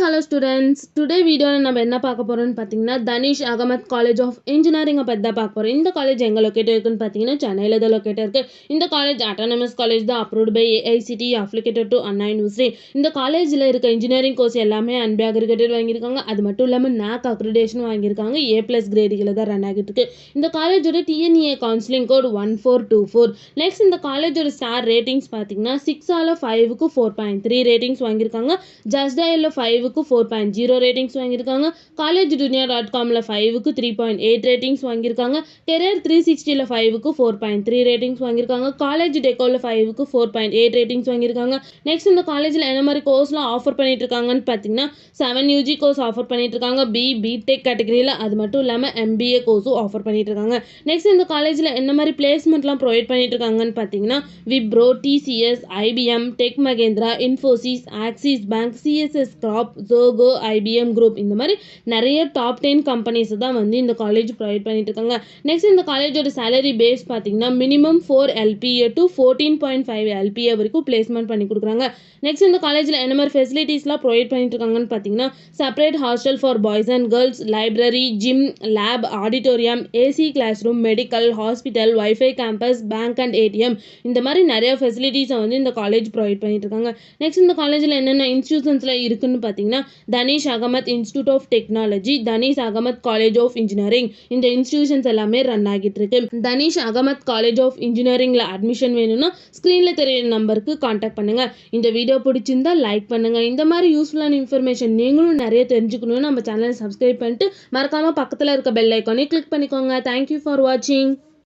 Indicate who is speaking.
Speaker 1: Hello students. Today video நம்ம என்ன பார்க்க போறோம்னு பாத்தீங்கன்னா Danish Ahmed college of engineering பத்தி தான் பார்க்க போறோம். இந்த காலேஜ் எங்க லொகேட் இருக்குன்னு பாத்தீங்கன்னா சென்னையில தான் லொகேட் இருக்கு. இந்த காலேஜ் autonomous காலேஜ் தான், approved by AICTE, affiliated to Anna University. இந்த காலேஜ்ல இருக்க இன்ஜினியரிங் கோர்ஸ் எல்லாமே அன்பே அக்ரிகேட்டட் வாங்கியிருக்காங்க. அது மட்டும் இல்லாம NAC அக்ரிடேஷன் வாங்கியிருக்காங்க. A+ கிரேடுல தான் ரன் ஆகிட்டு இருக்கு. இந்த காலேஜோட TNEA கவுன்சிலிங் கோட் 1424. நெக்ஸ்ட் இந்த காலேஜோட ஸ்டார் ரேட்டிங்ஸ் பாத்தீங்கன்னா 6 ஆல 5க்கு 4.3 ரேட்டிங்ஸ் வாங்கியிருக்காங்க. ஜஸ்ட் டயல்ல 5க்கு 4.0 ரேட்டிங்ஸ் வாங்கியிருக்காங்க. காலேஜ் dunia.comல 5க்கு 3.8 ரேட்டிங்ஸ் வாங்கியிருக்காங்க. கெரியர் 360ல 5க்கு 4.3 ரேட்டிங்ஸ் வாங்கியிருக்காங்க. காலேஜ் டெக்கோல 5க்கு 4.8 ரேட்டிங்ஸ் வாங்கியிருக்காங்க. நெக்ஸ்ட் இந்த காலேஜ்ல என்ன மாதிரி கோர்ஸ்லாம் ஆஃபர் பண்ணிட்டு இருக்காங்கன்னு பார்த்தீங்கன்னா 7 UG கோர்ஸ் ஆஃபர் பண்ணிட்டு இருக்காங்க. பிடெக் கேட்டகரியில், அது மட்டும் இல்லாமல் MBA கோர்ஸும் ஆஃபர் பண்ணிட்டு இருக்காங்க. நெக்ஸ்ட் இந்த காலேஜில் என்ன மாதிரி பிளேஸ்மெண்ட்லாம் ப்ரொவைட் பண்ணிட்டு இருக்காங்கன்னு பார்த்தீங்கன்னா Wipro, TCS, IBM, Tech Mahindra, Infosys, Axis Bank, CSS Crop, Zogo, IBM Group, இந்த மாதிரி நிறைய டாப் 10 கம்பெனிஸ் தான் வந்து இந்த காலேஜ் ப்ரொவைட் பண்ணிட்டு இருக்காங்க. நெக்ஸ்ட் இந்த காலேஜோட சேலரி பேஸ் பார்த்தீங்கன்னா மினிமம் 4 LPA to 14.5 LPA வரைக்கும் பிளேஸ்மெண்ட் பண்ணி கொடுக்குறாங்க. நெக்ஸ்ட் இந்த காலேஜில் என்ன மாதிரி ஃபெசிலிட்டிஸ்லாம் ப்ரொவைட் பண்ணிட்டு இருக்காங்கன்னு பார்த்தீங்கன்னா separate hostel for boys and girls, library, gym, lab, auditorium, AC class room, medical, hospital, wifi campus, bank and ATM, இந்த மாதிரி நிறைய ஃபெசிலிட்டிஸை வந்து இந்த காலேஜ் ப்ரொவைட் பண்ணிட்டு இருக்காங்க. நெக்ஸ்ட் இந்த காலேஜில் என்னென்ன இன்ஸ்டியூஷன்ஸ்ல இருக்குன்னு பார்த்தீங்கன்னா Danish Ahmed institute of technology, Danish Ahmed college of engineering, இந்த இன்ஸ்டியூஷன்ஸ் எல்லாமே ரன் ஆகிட்டு இருக்கு. தனிஷ் அகமத் காலேஜ் ஆஃப் இன்ஜினியரிங்ல அட்மிஷன் வேணும்னா ஸ்கிரீன்ல தெரியுற நம்பருக்கு கான்டாக்ட் பண்ணுங்க. இந்த வீடியோ பிடிச்சிருந்தா லைக் பண்ணுங்க. இந்த மாதிரி யூஸ்ஃபுல்லான இன்ஃபர்மேஷன் நீங்களும் நிறைய தெரிஞ்சுக்கணும்னு நம்ம சேனலை சப்ஸ்கிரைப் பண்ணிட்டு மறக்காம பக்கத்தில் இருக்க பெல் ஐக்கானை கிளிக் பண்ணிக்கோங்க. தேங்க்யூ ஃபார் வாட்சிங்.